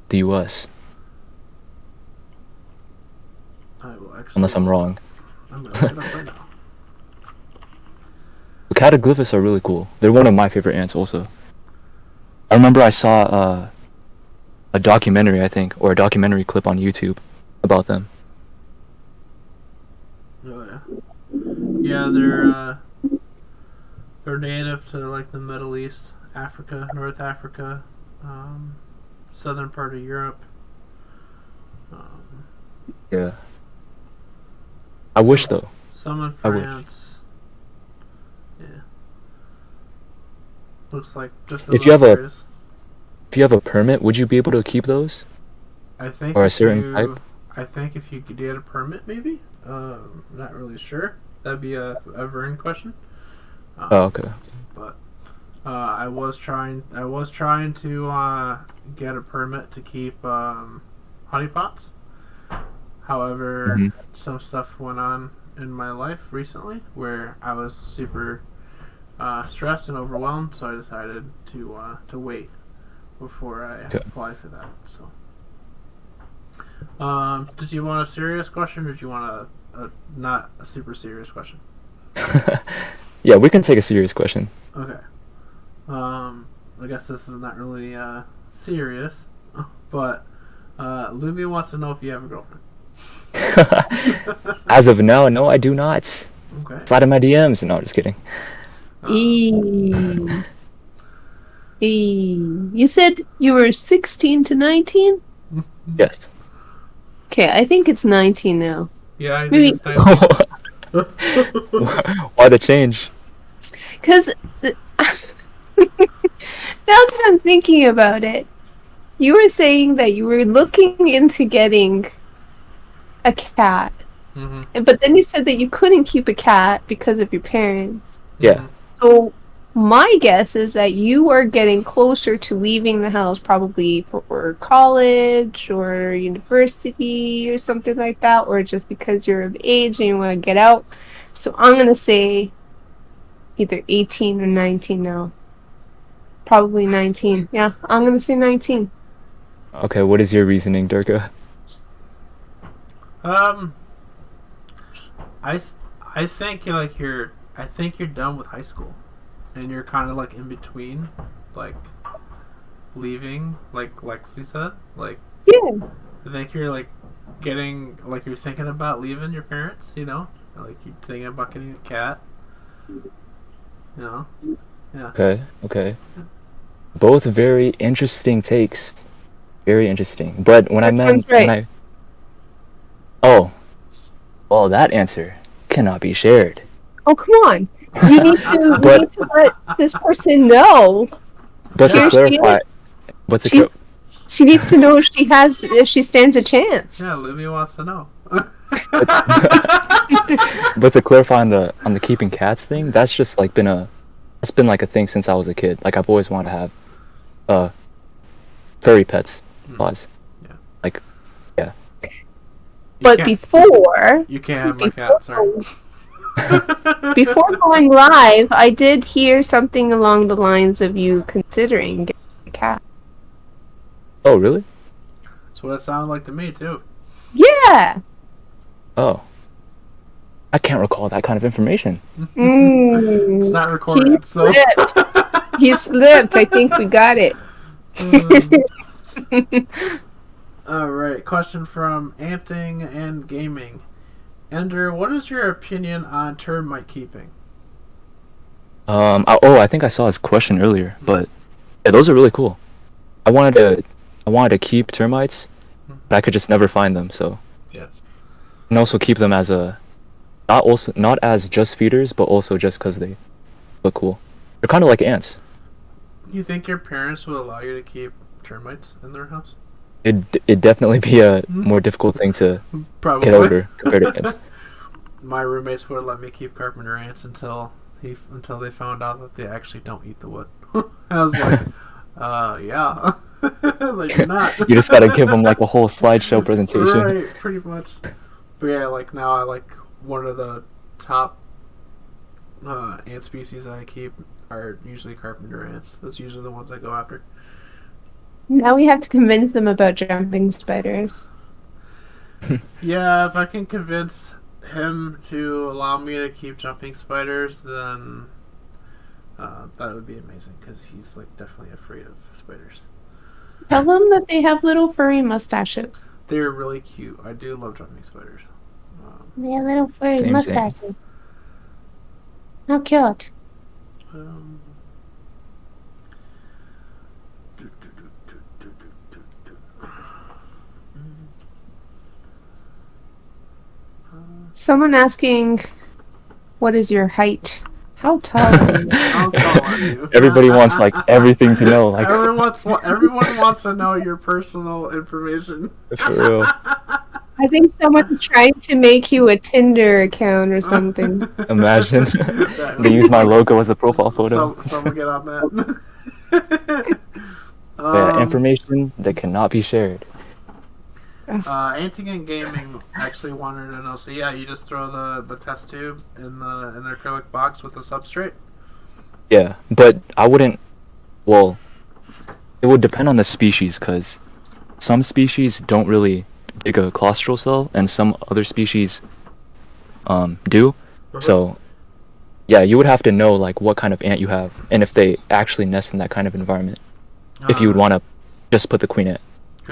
the U.S. I will actually. Unless I'm wrong. I'm gonna look it up right now. The Cataglyphus are really cool. They're one of my favorite ants, also. I remember I saw a documentary, I think, or a documentary clip on YouTube about them. Oh yeah. Yeah, they're native to like the Middle East, Africa, North Africa, southern part of Europe. Yeah. I wish though. Some in I wish. France. Yeah. Looks like just If you have If you have a permit, would you be able to keep those? I think Or a if certain type? I think if you could get a permit, maybe. Not really sure. That'd be a Vern question. Oh, okay. But I was trying to get a permit to keep honeypots. However, Mhm. some stuff went on in my life recently where I was super stressed and overwhelmed, so I decided to wait before I apply for that. So, did you want a serious question, or did you want a not a super serious question? Yeah, we can take a serious question. Okay. I guess this is not really serious, but Lumia wants to know if you have a girlfriend. As of now, no, I do not. Okay. Slide in my DMs. No, just kidding. Eee. Eee. You said you were 16 to 19? Yes. Okay, I think it's 19 now. Yeah, I think Maybe- it's time. Why the change? Because now that I'm thinking about it, you were saying that you were looking into getting a cat, Mm-hmm. but then you said that you couldn't keep a cat because of your parents. Yeah. So my guess is that you are getting closer to leaving the house, probably for college or university or something like that, or just because you're of age and you want to get out. So I'm gonna say either 18 or 19 now. Probably 19. Yeah, I'm gonna say 19. Okay, what is your reasoning, Durga? I think you're done with high school, and you're kind of like in between, like leaving, like Lexi said. Like, Yeah. I think you're like you're thinking about leaving your parents. You know, like you're thinking about getting a cat. You know. Yeah. Okay. Both very interesting takes. Very interesting. But when I Which meant one's right? when I Oh. Well, that answer cannot be shared. Oh, come on. You need to, But- you need to let this person know. But Here to she clarify, is. but to She's- She needs to know if she stands a chance. Yeah, Lumia wants to know. but to clarify on the keeping cats thing, that's just like that's been like a thing since I was a kid. Like I've always wanted to have furry pets. Pause. Yeah. Like yeah. But before You can't have my cat, sorry. before going live, I did hear something along the lines of you considering getting a cat. Oh, really? That's what it sounded like to me too. Yeah. Oh. I can't recall that kind of information. Mm. It's not recorded, so. He slipped. I think we got it. Alright, question from Anting and Gaming. Ender, what is your opinion on termite keeping? I think I saw his question earlier, but yeah, those are really cool. I wanted to keep termites, but I could just never find them, so. Yes. And also keep them as not as just feeders, but also just because they look cool. They're kind of like ants. Do you think your parents will allow you to keep termites in their house? It'd definitely be a more difficult thing to Probably. get over compared to ants. My roommates would let me keep carpenter ants until they found out that they actually don't eat the wood. I was like, yeah, they do not. You just gotta give them like a whole slideshow presentation. Right, pretty much. But yeah, like now I like one of the top ant species I keep are usually carpenter ants. That's usually the ones I go after. Now we have to convince them about jumping spiders. Yeah, if I can convince him to allow me to keep jumping spiders, then that would be amazing because he's like definitely afraid of spiders. Tell them that they have little furry mustaches. They're really cute. I do love jumping spiders. They have little furry Same. mustaches. How cute. Um, Someone asking, what is your height? How tall are you? How tall are you? Everybody wants like everything to know. Like Everyone wants to know your personal information. for real. I think someone's trying to make you a Tinder account or something. Imagine they use my logo as a profile photo. Someone get on that. Yeah, information that cannot be shared. Antigen Gaming actually wanted to know. So yeah, you just throw the test tube in the acrylic box with the substrate. Yeah, but I wouldn't. Well, it would depend on the species, because some species don't really dig a claustral cell, and some other species do. So, yeah, you would have to know like what kind of ant you have, and if they actually nest in that kind of environment. If you would want to just put the queen ant.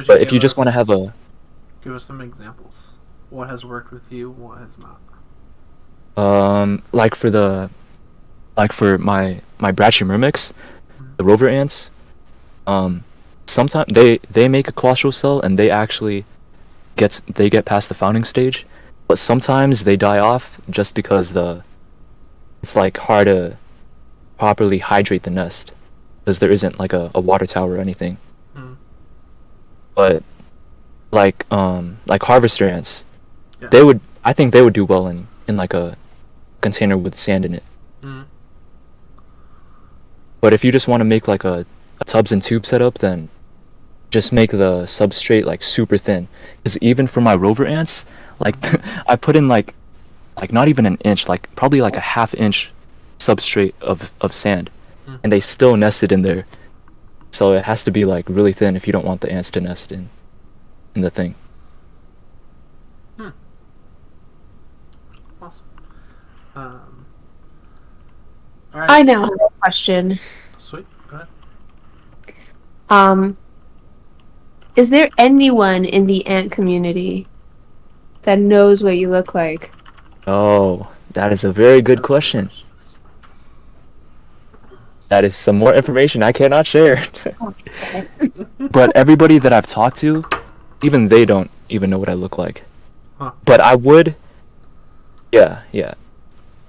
But if you just want to have a... Give us some examples. What has worked with you, what has not? Like for my brachymyrmex, the rover ants, sometimes they make a claustral cell and they actually get past the founding stage, but sometimes they die off just because it's like hard to properly hydrate the nest because there isn't like a water tower or anything. But like harvester ants, Yeah. I think they would do well in like a container with sand in it. But if you just want to make like a tubs and tube setup, then just make the substrate like super thin. Because even for my rover ants, like I put in like not even an inch, like probably like a half-inch substrate of sand, and they still nested in there. So it has to be like really thin if you don't want the ants to nest in the thing. Awesome. All right. I now have a question. Sweet. Go ahead. Is there anyone in the ant community that knows what you look like? Oh, that is a very good question. That is some more information I cannot share. But everybody that I've talked to, even they don't even know what I look like. Huh. But I would, yeah.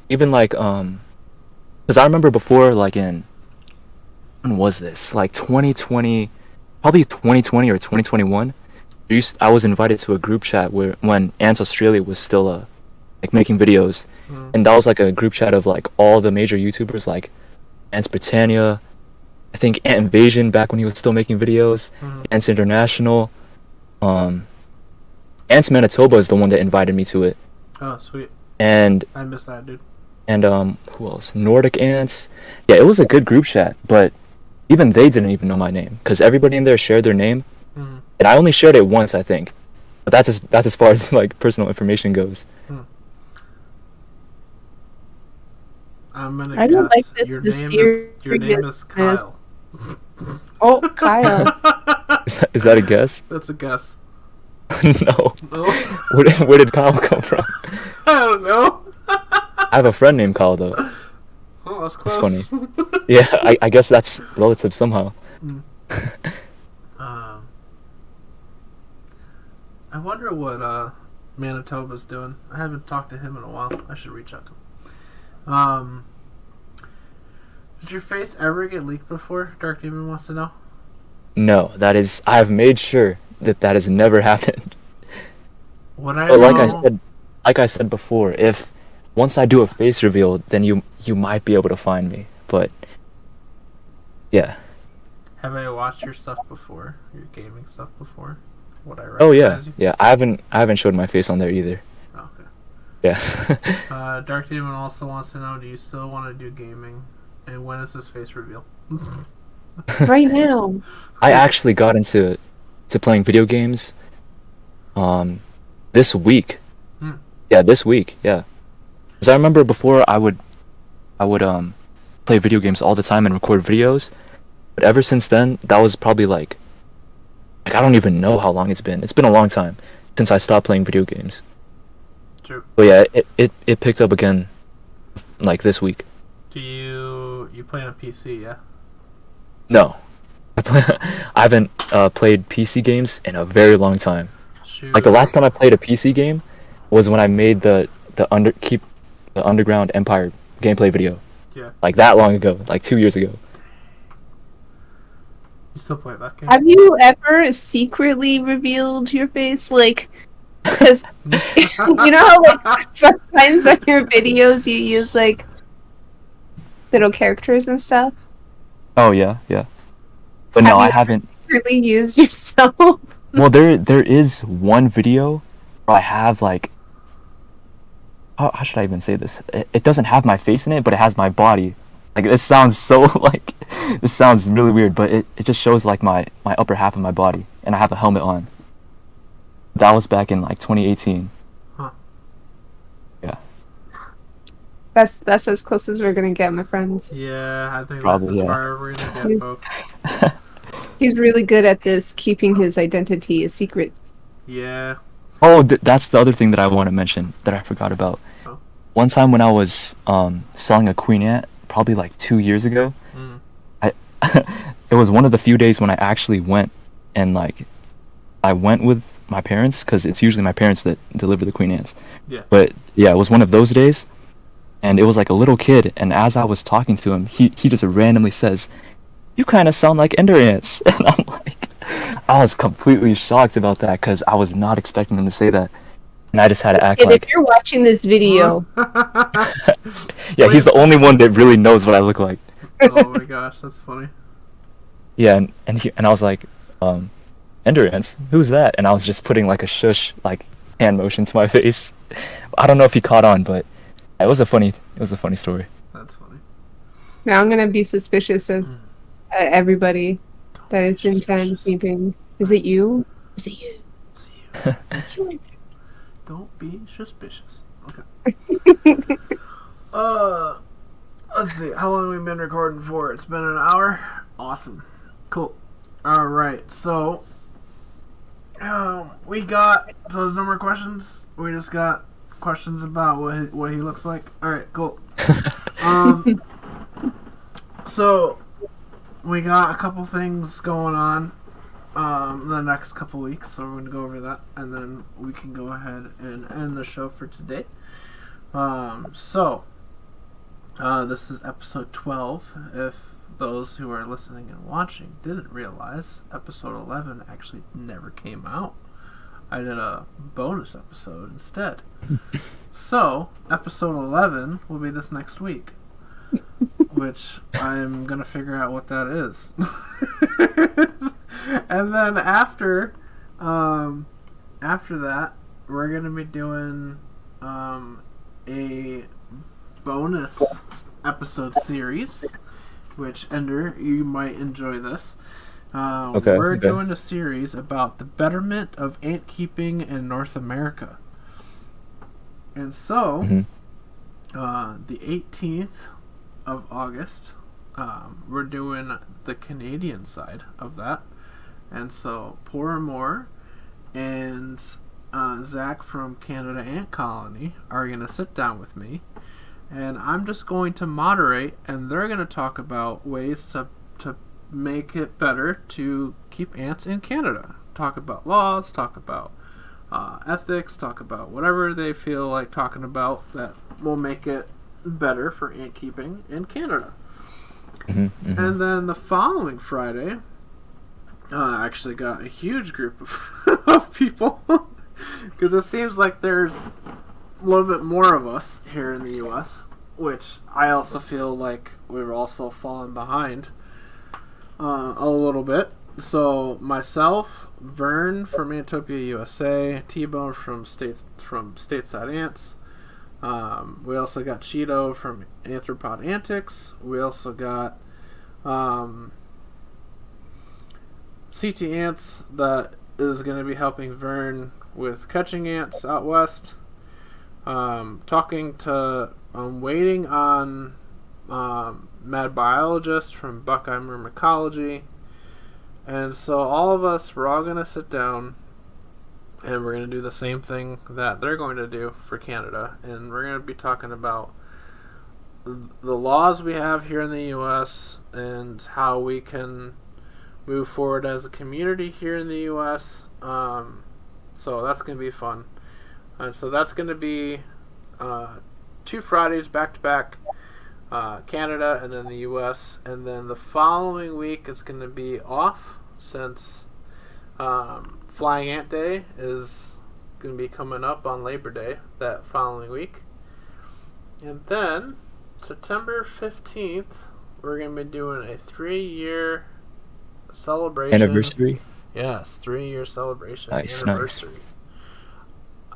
Even like, because I remember before, like when was this? Like 2020, probably 2020 or 2021. I was invited to a group chat when Ants Australia was still like making videos, and that was like a group chat of like all the major YouTubers like Ants Britannia, I think Ant Invasion back when he was still making videos, Ants International, Ants Manitoba is the one that invited me to it. Oh, sweet. And I missed that, dude. And who else? Nordic Ants. Yeah, it was a good group chat, but even they didn't even know my name because everybody in there shared their name, and I only shared it once, I think. But that's as far as like personal information goes. I'm gonna I don't guess like this your name is Kyle. Oh, Kyle. Is that a guess? That's a guess. No. No. Where did Kyle come from? I don't know. I have a friend named Kyle though. Oh, that's That's close. funny. Yeah, I guess that's relative somehow. I wonder what Manitoba's doing. I haven't talked to him in a while. I should reach out to him. Did your face ever get leaked before? Dark Demon wants to know. No, I have made sure that has never happened. What I But know, like I said before, if once I do a face reveal, then you might be able to find me. But yeah. have I watched your stuff before? Your gaming stuff before? Would I Oh yeah, recognize you? yeah. I haven't showed my face on there either. Oh, okay. Yeah. Dark Demon also wants to know: do you still want to do gaming? And when is this face reveal? Right now. I actually got into playing video games this week. Hmm. Yeah, this week. Yeah. Cuz I remember before I would play video games all the time and record videos, but ever since then, that was probably like I don't even know how long it's been. It's been a long time since I stopped playing video games. True. But yeah, it picked up again like this week. Do you play on a PC? Yeah. No. I haven't played PC games in a very long time. Shoot. Like the last time I played a PC game was when I made the Underground Empire gameplay video. Yeah. Like that long ago, like 2 years ago. You still play that game? Have you ever secretly revealed your face? Like, because you know how like sometimes on your videos you use like little characters and stuff. Oh yeah, yeah. But Have no, I you- haven't. Really used yourself. Well, there is one video where I have like how should I even say this? It doesn't have my face in it, but it has my body. Like this sounds so like this sounds really weird, but it just shows like my upper half of my body, and I have a helmet on. That was back in like 2018. Huh. Yeah. That's as close as we're gonna get, my friends. Yeah, I think Probably, that's as yeah. far as we're gonna get, folks. He's really good at this, keeping his identity a secret. Yeah. Oh, that's the other thing that I want to mention that I forgot about. Oh. One time when I was selling a queen ant, probably like 2 years ago, Mm. it was one of the few days when I actually went, and like I went with my parents because it's usually my parents that deliver the queen ants. Yeah. But yeah, it was one of those days, and it was like a little kid, and as I was talking to him, he just randomly says, "You kind of sound like ender ants," and I'm like, I was completely shocked about that because I was not expecting him to say that, and I just had to act And like, if you're watching this video, yeah, he's the only one that really knows what I look like. Oh my gosh, that's funny. Yeah, and I was like, ender ants, who's that? And I was just putting like a shush like hand motion to my face. I don't know if he caught on, but it was a funny story. That's funny. now I'm gonna be suspicious of everybody Don't that be it's in suspicious. keeping. Is it you? Is it you? It's you. Don't be suspicious. Okay. Let's see. How long have we been recording for? It's been an hour. Awesome. Cool. All right. So, we got. So there's no more questions. We just got questions about what he looks like. All right. Cool. So we got a couple things going on the next couple weeks, so we're going to go over that, and then we can go ahead and end the show for today. This is episode 12. If those who are listening and watching didn't realize, episode 11 actually never came out. I did a bonus episode instead. So, episode 11 will be this next week, which I'm going to figure out what that is. And then after that, we're going to be doing a bonus episode series, which, Ender, you might enjoy this. We're doing a series about the betterment of ant keeping in North America. And so, the 18th of August, we're doing the Canadian side of that. And so, Poor Moore and Zach from Canada Ant Colony are going to sit down with me, and I'm just going to moderate, and they're going to talk about ways to make it better to keep ants in Canada. Talk about laws, talk about ethics, talk about whatever they feel like talking about that will make it better for ant keeping in Canada. And then the following Friday, actually got a huge group of people because it seems like there's a little bit more of us here in the U.S., which I also feel like we're also falling behind a little bit. So myself, Vern from Antopia, USA, T-Bone from Stateside Ants. We also got Cheeto from Arthropod Antics. We also got CT Ants that is going to be helping Vern with catching ants out west. Waiting on Mad Biologist from Buckeye Myrmecology. And so all of us, we're all going to sit down and we're going to do the same thing that they're going to do for Canada. And we're going to be talking about the laws we have here in the U.S. and how we can move forward as a community here in the U.S. So that's going to be fun. And so that's going to be 2 Fridays back to back, Canada and then the U.S. And then the following week is going to be off since Flying Ant Day is going to be coming up on Labor Day that following week. And then September 15th, we're going to be doing a 3-year celebration. Anniversary? Yes, 3-year celebration anniversary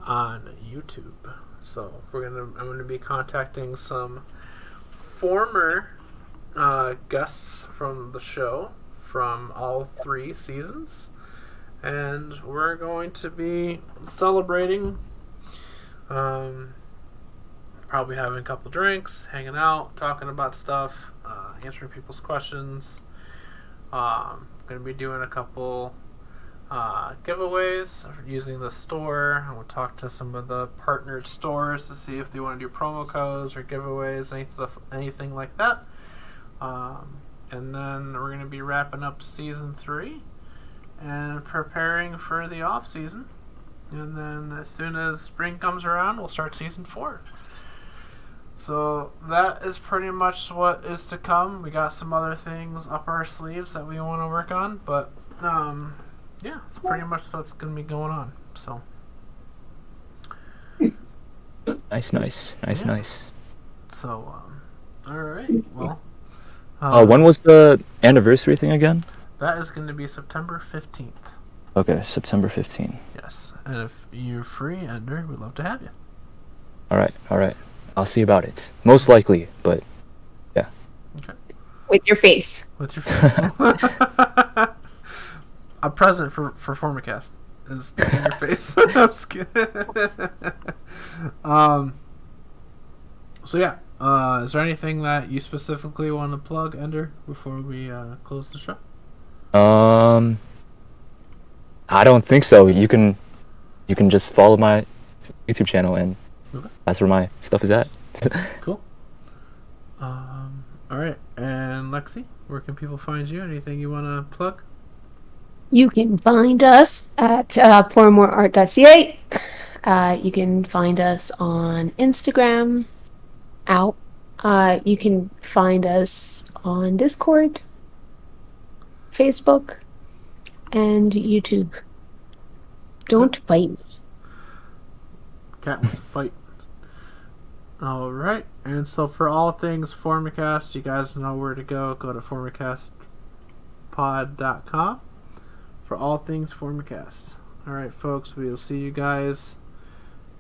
on YouTube. So I'm gonna be contacting some former guests from the show from all 3 seasons, and we're going to be celebrating. Probably having a couple drinks, hanging out, talking about stuff, answering people's questions. Going to be doing a couple giveaways using the store. We'll talk to some of the partnered stores to see if they want to do promo codes or giveaways, anything like that. And then we're going to be wrapping up season 3 and preparing for the off season. And then as soon as spring comes around, we'll start season 4. So that is pretty much what is to come. We got some other things up our sleeves that we want to work on, but yeah, it's pretty much what's going to be going on. So Nice. So all right. Well, when was the anniversary thing again? that is going to be September 15th. Okay, September 15th. Yes, and if you're free, Ender, we'd love to have you. All right. I'll see about it. Most likely, but yeah. Okay. With your face. With your face. A present for Formicast is in your face. I'm just kidding. So yeah, is there anything that you specifically want to plug, Ender, before we close the show? I don't think so. You can just follow my YouTube channel, and that's where my stuff is at. Cool. All right, and Lexi, where can people find you? Anything you want to plug? You can find us at pourmoreart.ca. You can find us on Instagram. You can find us on Discord, Facebook, and YouTube. Don't bite me. Cat wants to fight. All right, and so for all things Formicast, you guys know where to go. Go to formicastpod.com for all things Formicast. All right, folks, we'll see you guys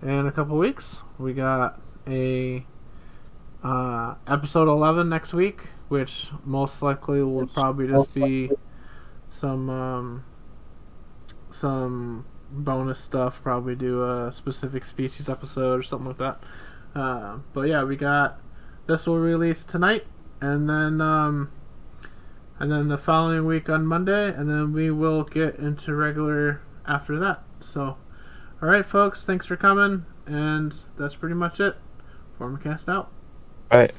in a couple weeks. We got a episode 11 next week, which most likely will probably just be some bonus stuff. Probably do a specific species episode or something like that. But yeah, we got this will release tonight, and then the following week on Monday, and then we will get into regular after that. So, all right, folks, thanks for coming, and that's pretty much it. Formicast out. All right.